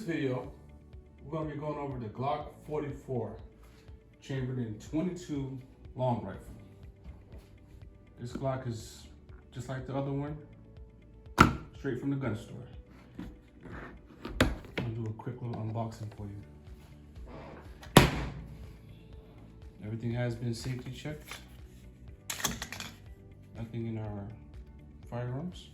video, we're going to be going over the Glock 44 chambered in 22 long rifle. This Glock is just like the other one, straight from the gun store. I'm going to do a quick little unboxing for you. Everything has been safety checked. Nothing in our firearms.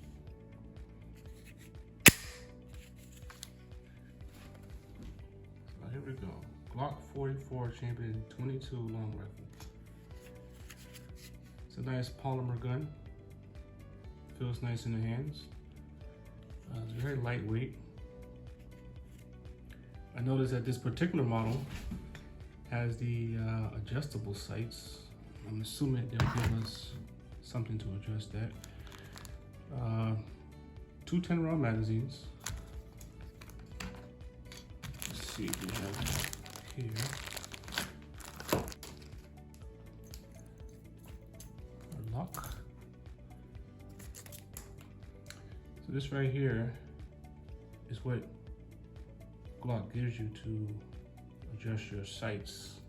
So here we go. Glock 44 chambered in 22 long rifle. It's a nice polymer gun. Feels nice in the hands. It's very lightweight. I noticed that this particular model has the adjustable sights. I'm assuming they'll give us something to adjust that. 2 10-round magazines. Let's see if we have here. Our lock. So this right here is what Glock gives you to adjust your sights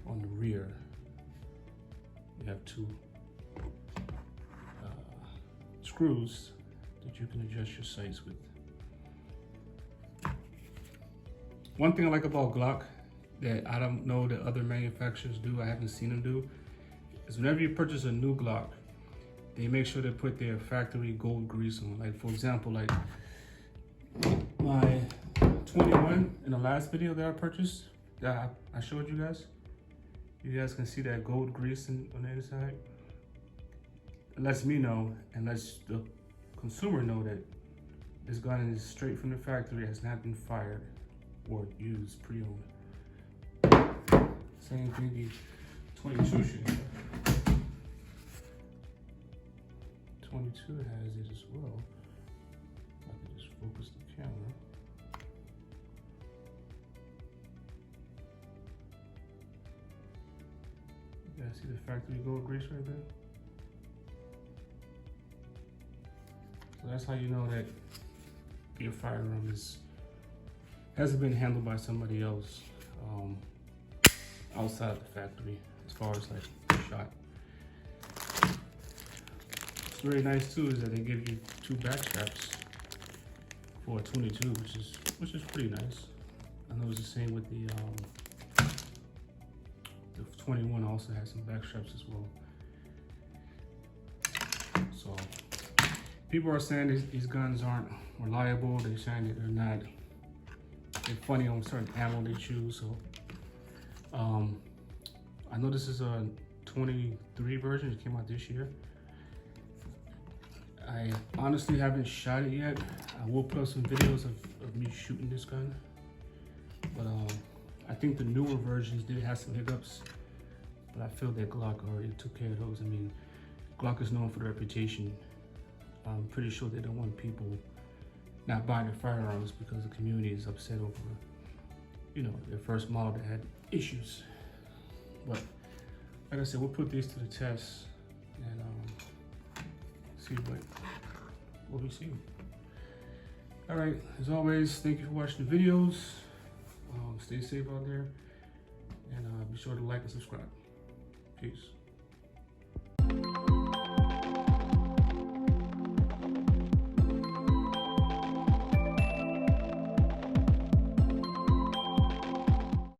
on the rear. You have 2 screws that you can adjust your sights with. One thing I like about Glock that I don't know that other manufacturers do, I haven't seen them do, is whenever you purchase a new Glock, they make sure to put their factory gold grease on. Like for example, like my 21 in the last video that I purchased, that I showed you guys. You guys can see that gold grease on the inside. It lets me know and lets the consumer know that this gun is straight from the factory, has not been fired or used pre-owned. Same thing the 22 should have. 22 has it as well. I can just focus the camera. You guys see the factory gold grease right there? So that's how you know that your firearm hasn't been handled by somebody else outside the factory, as far as like the shot. What's very nice too is that they give you 2 back straps for a 22, which is pretty nice. I know it's the same with the 21 also has some back straps as well. So people are saying these guns aren't reliable. They're saying that they're funny on certain ammo they choose. So I know this is a 23 version. It came out this year. I honestly haven't shot it yet. I will put up some videos of me shooting this gun. But I think the newer versions did have some hiccups. But I feel that Glock already took care of those. I mean, Glock is known for their reputation. I'm pretty sure they don't want people not buying their firearms because the community is upset over, you know, their first model that had issues. But like I said, we'll put these to the test and see what we see. All right, as always, thank you for watching the videos. Stay safe out there, and be sure to like and subscribe. Peace.